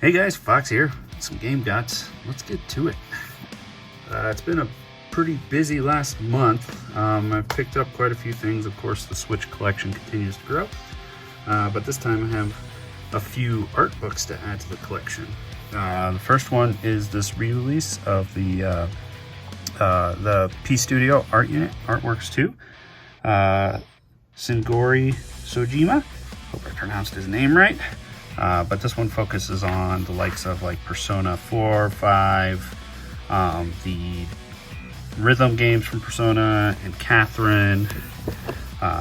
Hey guys, Fox here. Some game guts. Let's get to it. It's been a pretty busy last month. I've picked up quite a few things. Of course, the Switch collection continues to grow. But this time I have a few art books to add to the collection. The first one is this re-release of the P Studio art unit, Artworks 2. Singori Sojima. Hope I pronounced his name right. But this one focuses on the likes of like Persona 4, 5, the rhythm games from Persona, and Catherine.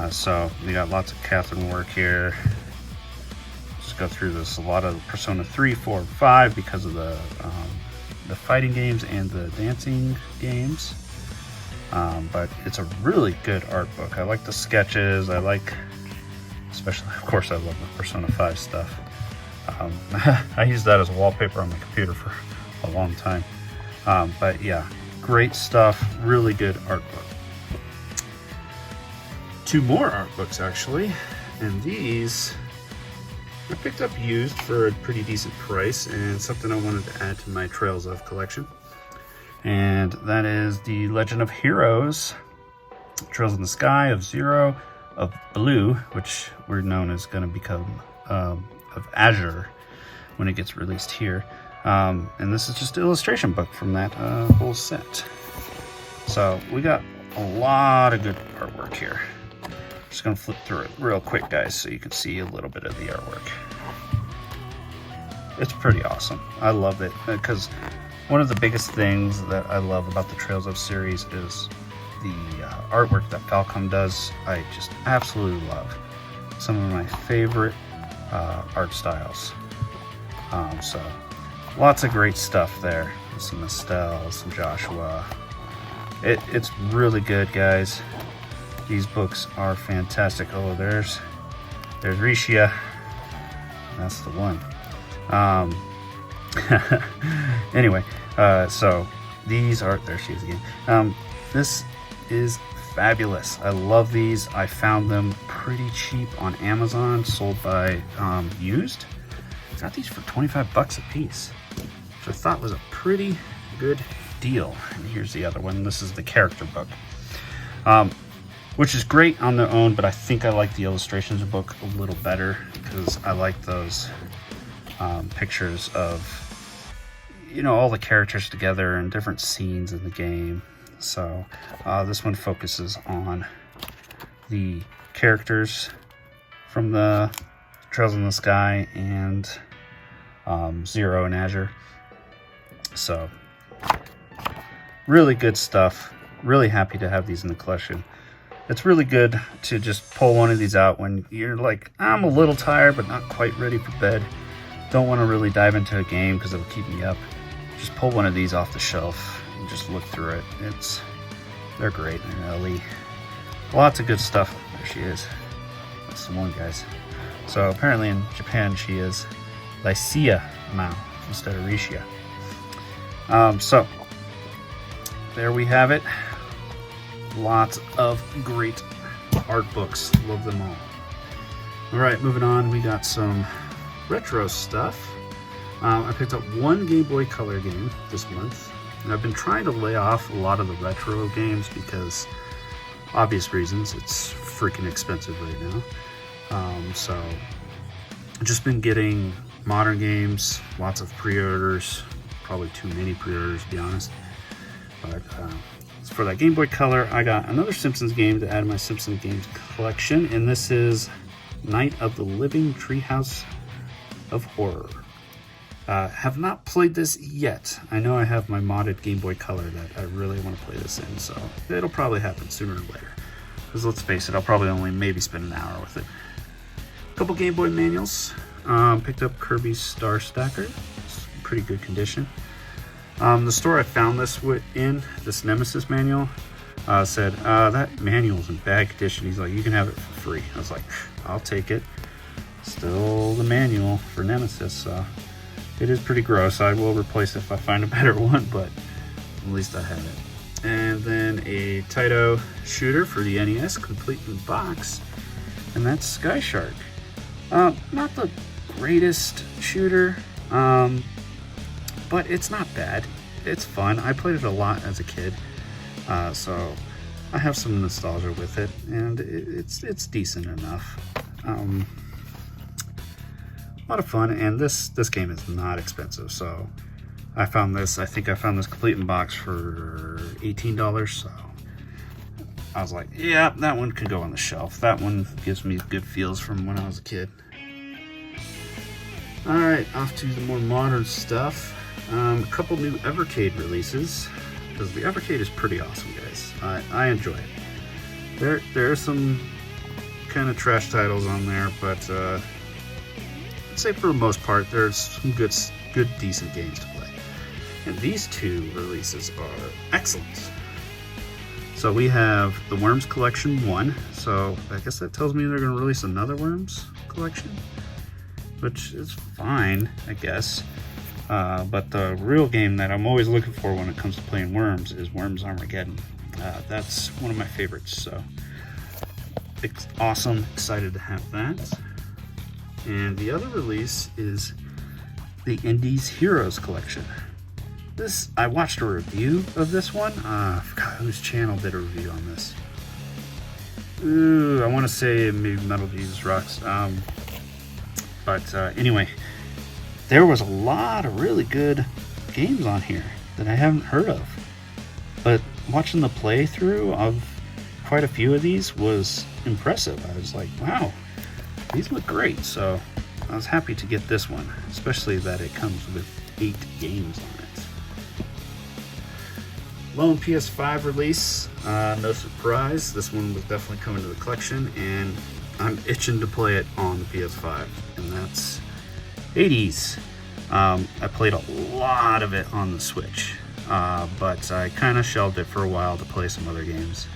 So we got lots of Catherine work here. Just go through this. A lot of Persona 3, 4, and 5 because of the fighting games and the dancing games. But it's a really good art book. I like the sketches. I like, especially, of course, I love the Persona 5 stuff. I use that as a wallpaper on my computer for a long time. But yeah, great stuff. Really good art book. Two more art books actually, and these I picked up used for a pretty decent price, and something I wanted to add to my Trails of collection. And that is the Legend of Heroes, Trails in the Sky, of Zero, of Blue, which we're known as going to become of Azure when it gets released here. And this is just an illustration book from that whole set. So we got a lot of good artwork here. Just gonna flip through it real quick, guys, so you can see a little bit of the artwork. It's pretty awesome. I love it because one of the biggest things that I love about the Trails of series is the artwork that Falcom does. I just absolutely love. Some of my favorite art styles. So lots of great stuff there. Some Estelle, some Joshua. It's really good, guys. These books are fantastic. Oh, there's Rishia. That's the one. Anyway, so these are, there she is again. This is fabulous. I love these. I found them pretty cheap on Amazon, sold by used. Got these for 25 bucks a piece, which I thought was a pretty good deal. And here's the other one. This is the character book, which is great on their own, but I think I like the illustrations book a little better because I like those pictures of, you know, all the characters together and different scenes in the game. So this one focuses on the characters from the Trails in the Sky and Zero and Azure. So really good stuff. Really happy to have these in the collection. It's really good to just pull one of these out when you're like, I'm a little tired but not quite ready for bed. Don't want to really dive into a game because it'll keep me up. Just pull one of these off the shelf and just look through it. They're great. They're Ellie. Lots of good stuff. There she is. That's the one, guys. So apparently in Japan she is Lycia Mao instead of Rishia. So there we have it. Lots of great art books. Love them all. All right, moving on. We got some retro stuff. I picked up one Game Boy Color game this month, and I've been trying to lay off a lot of the retro games because obvious reasons. It's freaking expensive right now. So I've just been getting modern games, lots of pre-orders, probably too many pre-orders to be honest. But for that Game Boy Color, I got another Simpsons game to add to my Simpsons games collection, and this is Night of the Living Treehouse of Horror. Have not played this yet. I know I have my modded Game Boy Color that I really want to play this in, so it'll probably happen sooner or later. Because let's face it, I'll probably only maybe spend an hour with it. A couple Game Boy manuals. Picked up Kirby's Star Stacker. It's in pretty good condition. The store I found this in, this Nemesis Manual, said, that manual's in bad condition. He's like, you can have it for free. I was like, I'll take it. Still the manual for Nemesis, so it is pretty gross. I will replace it if I find a better one, but at least I have it. And then a Taito shooter for the NES, complete in box, and that's Skyshark. Not the greatest shooter, But it's not bad. It's fun. I played it a lot as a kid, so I have some nostalgia with it, and it's decent enough. A lot of fun, and this game is not expensive. So I think I found this complete in box for $18. So I was like, yeah, that one could go on the shelf. That one gives me good feels from when I was a kid. Alright, off to the more modern stuff. A couple new Evercade releases, because the Evercade is pretty awesome, guys. I enjoy it. There are some kind of trash titles on there, but I'd say for the most part, there's some good, decent games to play. And these two releases are excellent. So we have the Worms Collection 1, so I guess that tells me they're going to release another Worms collection, which is fine, I guess. But the real game that I'm always looking for when it comes to playing Worms is Worms Armageddon. That's one of my favorites, so it's awesome, excited to have that. And the other release is the Indies Heroes Collection. I watched a review of this one. I forgot whose channel did a review on this. Ooh, I want to say maybe Metal Jesus Rocks. But anyway, there was a lot of really good games on here that I haven't heard of. But watching the playthrough of quite a few of these was impressive. I was like, wow, these look great. So I was happy to get this one, especially that it comes with 8 games on it. Lone PS5 release, no surprise. This one was definitely coming to the collection, and I'm itching to play it on the PS5, and that's Hades. I played a lot of it on the Switch, but I kind of shelved it for a while to play some other games.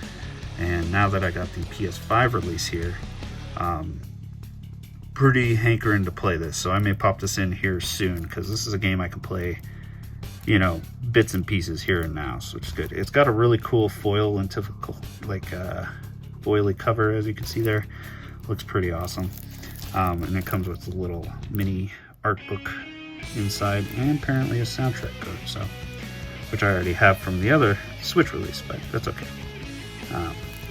And now that I got the PS5 release here, pretty hankering to play this. So I may pop this in here soon, because this is a game I can play, you know, bits and pieces here and now, so it's good. It's got a really cool foil and typical, like, foily cover, as you can see there. Looks pretty awesome. And it comes with a little mini art book inside, and apparently a soundtrack code, so, which I already have from the other Switch release, but that's okay.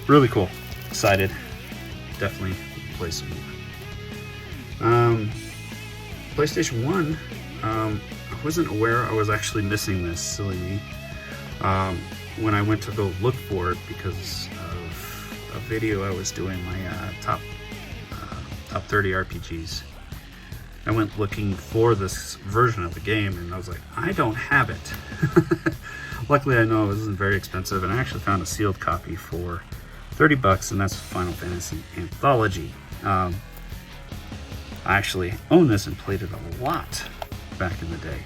Really cool. Excited. Definitely play some more. PlayStation 1, I wasn't aware I was actually missing this, silly me, when I went to go look for it because of a video I was doing, my top 30 RPGs. I went looking for this version of the game, and I was like, I don't have it. Luckily, I know it wasn't very expensive, and I actually found a sealed copy for $30, and that's Final Fantasy Anthology. I actually own this and played it a lot back in the day.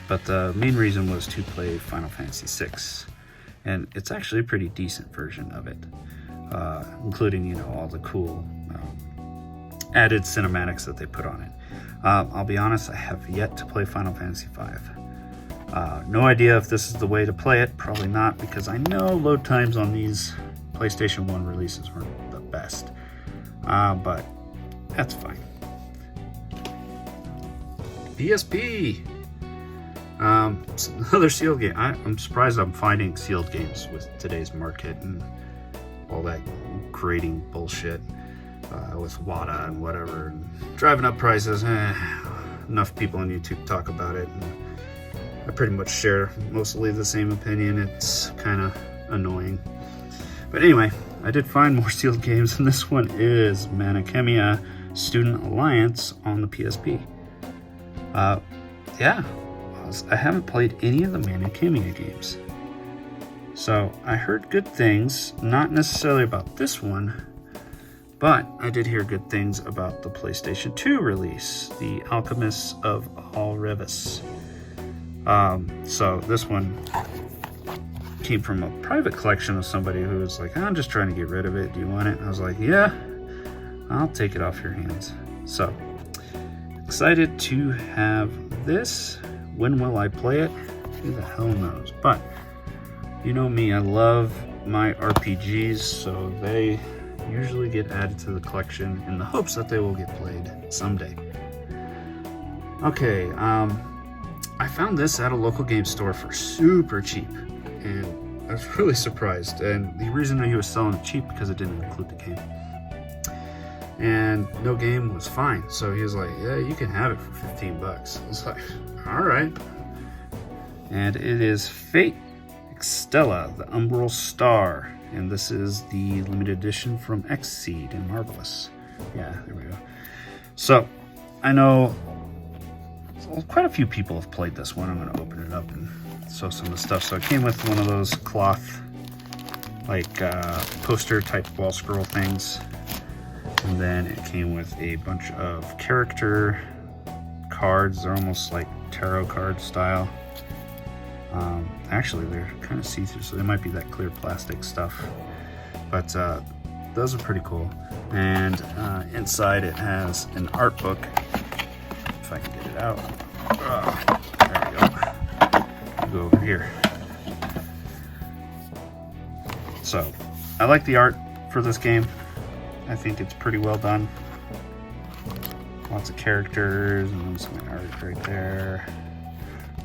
But the main reason was to play Final Fantasy VI, and it's actually a pretty decent version of it, including, you know, all the cool added cinematics that they put on it. I'll be honest, I have yet to play Final Fantasy V. No idea if this is the way to play it, probably not, because I know load times on these PlayStation 1 releases weren't the best, but that's fine. PSP! Another sealed game. I'm surprised I'm finding sealed games with today's market and all that grading bullshit with WADA and whatever, and driving up prices. Enough people on YouTube talk about it, and I pretty much share mostly the same opinion. It's kind of annoying. But anyway, I did find more sealed games, and this one is Manikamia Student Alliance on the PSP. Yeah, I haven't played any of the Manikamia games. So I heard good things, not necessarily about this one, but I did hear good things about the PlayStation 2 release, The Alchemists of Alrevis. So this one came from a private collection of somebody who was like, I'm just trying to get rid of it. Do you want it? And I was like, yeah, I'll take it off your hands. So excited to have this. When will I play it? Who the hell knows? But you know me, I love my RPGs, so they usually get added to the collection in the hopes that they will get played someday. Okay, I found this at a local game store for super cheap, and I was really surprised. And the reason he was selling it cheap because it didn't include the game, and no game was fine. So he was like, "Yeah, you can have it for 15 bucks." I was like, "All right." And it is Fatestella, the Umbral Star, and this is the limited edition from Xseed and Marvelous. Yeah, there we go. So I know quite a few people have played this one. I'm going to open it up and show some of the stuff. So it came with one of those cloth, like poster type wall scroll things. And then it came with a bunch of character cards. They're almost like tarot card style. Actually, they're kind of see-through, so they might be that clear plastic stuff. But those are pretty cool. And inside it has an art book. If I can get it out. There we go. I'll go over here. So, I like the art for this game. I think it's pretty well done. Lots of characters and some art right there.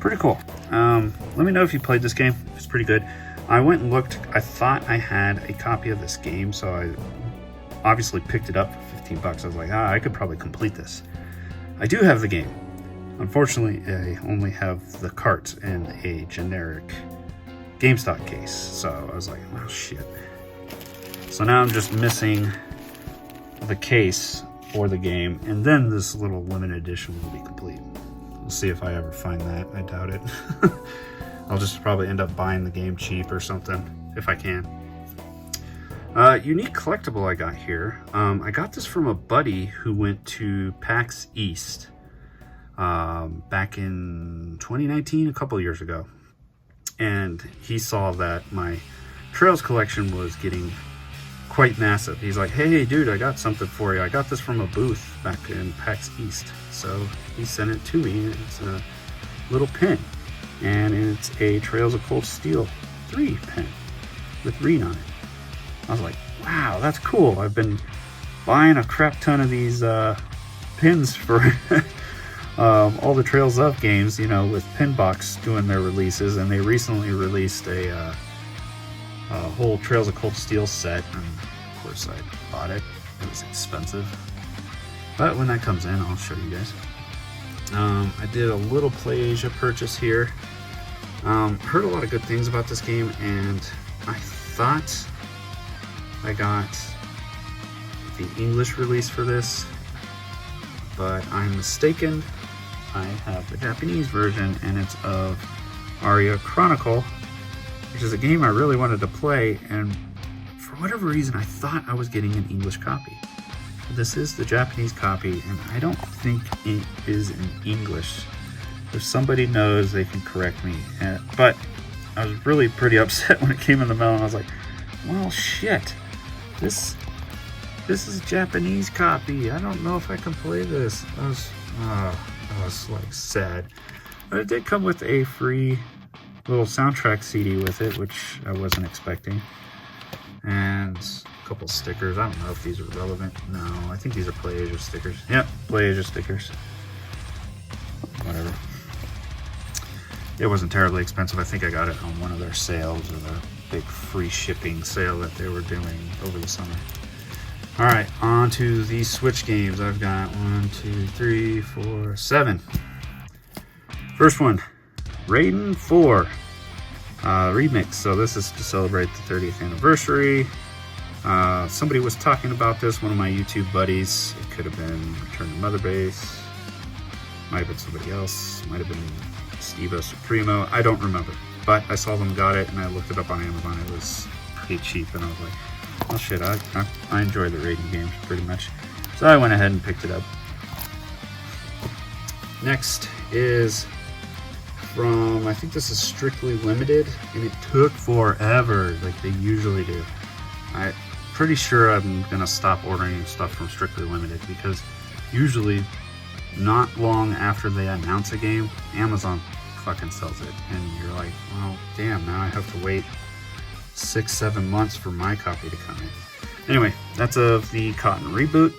Pretty cool. Let me know if you played this game. It's pretty good. I went and looked. I thought I had a copy of this game, so I obviously picked it up for 15 bucks. I was like, I could probably complete this. I do have the game. Unfortunately, I only have the cart in a generic GameStop case. So I was like, oh shit. So now I'm just missing the case for the game, and then this little limited edition will be complete. We'll see if I ever find that. I doubt it. I'll just probably end up buying the game cheap or something, if I can. Unique collectible I got here. I got this from a buddy who went to PAX East back in 2019, a couple years ago. And he saw that my Trails collection was getting quite massive. He's like, hey dude, I got something for you. I got this from a booth back in PAX East. So he sent it to me. It's a little pin. And it's a Trails of Cold Steel 3 pin with Raiden on it. I was like, wow, that's cool. I've been buying a crap ton of these pins for all the Trails of games, you know, with Pinbox doing their releases, and they recently released a whole Trails of Cold Steel set, and of course I bought it. It was expensive, but when that comes in, I'll show you guys. I did a little PlayAsia purchase here. Heard a lot of good things about this game, and I thought I got the English release for this, but I'm mistaken. I have the Japanese version, and it's of Arya Chronicle, which is a game I really wanted to play, and for whatever reason I thought I was getting an English copy. This is the Japanese copy, and I don't think it is in English. If somebody knows, they can correct me. But I was really pretty upset when it came in the mail, and I was like, well, shit. This is a Japanese copy. I don't know if I can play this. I was like sad. But it did come with a free little soundtrack CD with it, which I wasn't expecting. And a couple stickers. I don't know if these are relevant. No, I think these are PlayAsia stickers. Yep, PlayAsia stickers. Whatever. It wasn't terribly expensive. I think I got it on one of their sales, or the big free shipping sale that they were doing over the summer. All right, on to these Switch games. I've got 1, 2, 3, 4, 7. First one, Raiden 4 remix. So this is to celebrate the 30th anniversary. Somebody was talking about this, one of my YouTube buddies. It could have been Return to Mother Base. Might have been somebody else. Might have been Steve Supremo. I don't remember. But I saw them got it, and I looked it up on Amazon. It was pretty cheap, and I was like, oh shit, I enjoy the Raiden games pretty much. So I went ahead and picked it up. Next is from, I think this is Strictly Limited, and it took forever, like they usually do. I'm pretty sure I'm gonna stop ordering stuff from Strictly Limited, because usually not long after they announce a game, Amazon fucking sells it, and you're like, well, damn, now I have to wait 6-7 months for my copy to come in. Anyway, that's of the Cotton reboot.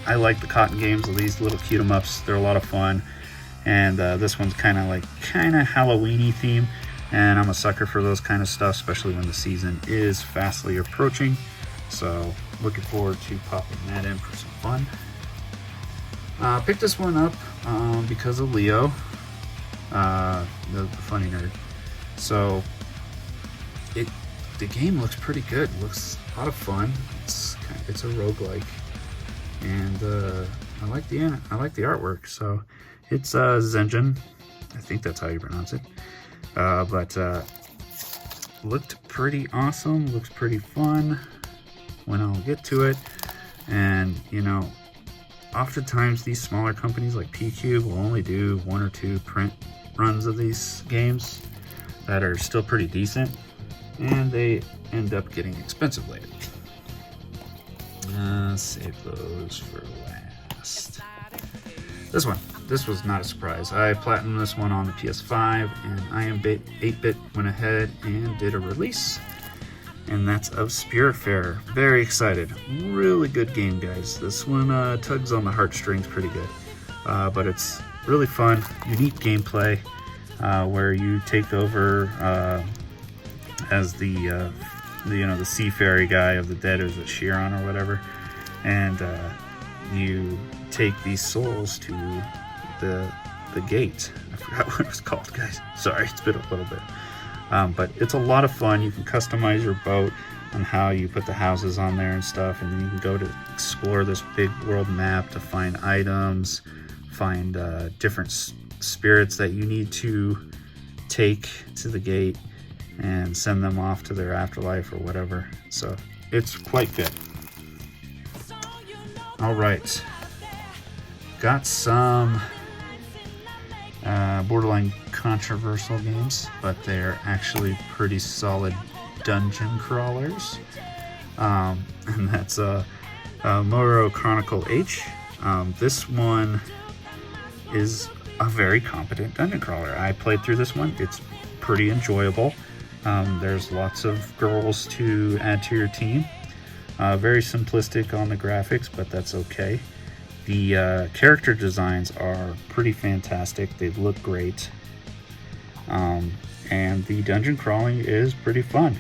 I like the cotton games, these little cute 'em ups. They're a lot of fun. And this one's kind of Halloween-y theme. And I'm a sucker for those kind of stuff, especially when the season is fastly approaching. So looking forward to popping that in for some fun. Picked this one up because of Leo, the funny nerd. So the game looks pretty good. It looks a lot of fun. It's a roguelike, and I like the artwork. So it's Zenjen, I think that's how you pronounce it. But looked pretty awesome. Looks pretty fun when I'll get to it. And you know, oftentimes these smaller companies like P-Cube will only do 1 or 2 print runs of these games that are still pretty decent, and they end up getting expensive later. Save those for last. This was not a surprise. I platinumed this one on the PS5, and IM 8-Bit went ahead and did a release, and that's of Spiritfarer. Very excited. Really good game, guys. This one tugs on the heartstrings pretty good, but it's really fun, unique gameplay, where you take over as the sea fairy guy of the dead, or is it Chiron or whatever, and you take these souls to the gate. I forgot what it was called, guys. Sorry, it's been a little bit. But it's a lot of fun. You can customize your boat on how you put the houses on there and stuff, and then you can go to explore this big world map to find items, find different spirits that you need to take to the gate and send them off to their afterlife or whatever. So it's quite good. All right, got some borderline controversial games, but they're actually pretty solid dungeon crawlers, and that's Motoro Chronicle H. This one is a very competent dungeon crawler. I played through this one. It's pretty enjoyable. There's lots of girls to add to your team. Very simplistic on the graphics, but that's okay. The character designs are pretty fantastic. They look great. And the dungeon crawling is pretty fun.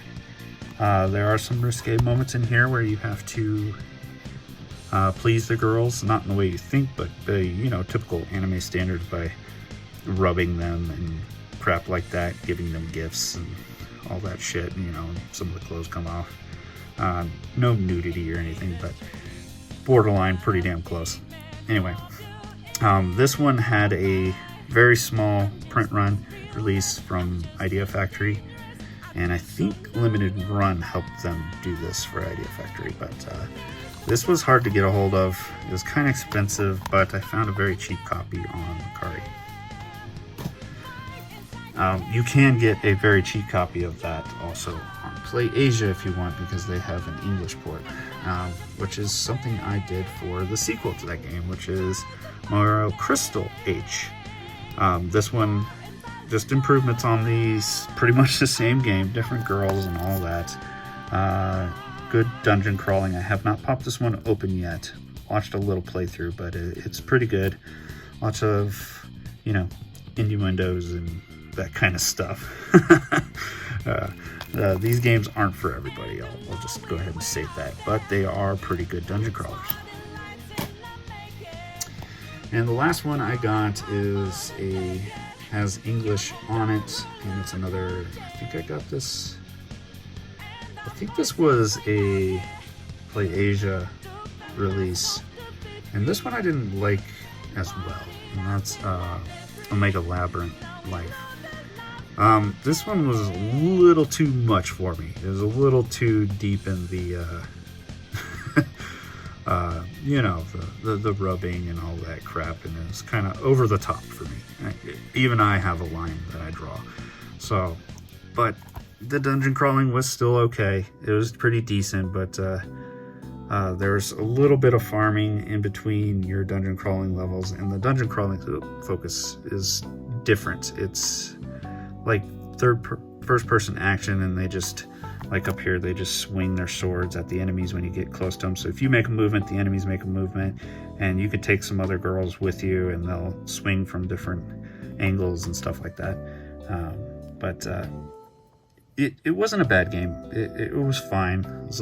There are some risque moments in here where you have to please the girls, not in the way you think, but typical anime standards, by rubbing them and crap like that, giving them gifts and all that shit. Some of the clothes come off. No nudity or anything, but borderline pretty damn close. Anyway, this one had a very small print run release from Idea Factory, and I think Limited Run helped them do this for Idea Factory, but this was hard to get a hold of. It was kind of expensive, but I found a very cheap copy on Mercari. You can get a very cheap copy of that also on Play Asia if you want, because they have an English port, which is something I did for the sequel to that game, which is Motoro Crystal H. This one, just improvements on these, pretty much the same game, different girls and all that. Good dungeon crawling. I have not popped this one open yet. Watched a little playthrough, but it's pretty good. Lots of, innuendos and that kind of stuff. These games aren't for everybody. I'll just go ahead and state that, but they are pretty good dungeon crawlers. And the last one I got has English on it, and it's another, I think this was a Play Asia release, and this one I didn't like as well, and that's Omega Labyrinth Life. This one was a little too much for me. It was a little too deep in the the rubbing and all that crap, and it was kind of over the top for me. Even I have a line that I draw. So, but the dungeon crawling was still okay. It was pretty decent, but there's a little bit of farming in between your dungeon crawling levels, and the dungeon crawling focus is different. It's like first person action, and they just Like up here, they just swing their swords at the enemies when you get close to them. So if you make a movement, the enemies make a movement, and you could take some other girls with you and they'll swing from different angles and stuff like that. It wasn't a bad game. It was fine. It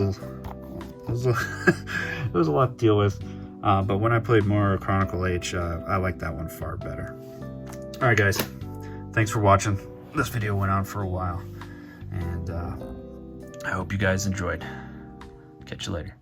was a lot to deal with. But when I played Motoro Chronicle H, I liked that one far better. All right, guys. Thanks for watching. This video went on for a while, and I hope you guys enjoyed. Catch you later.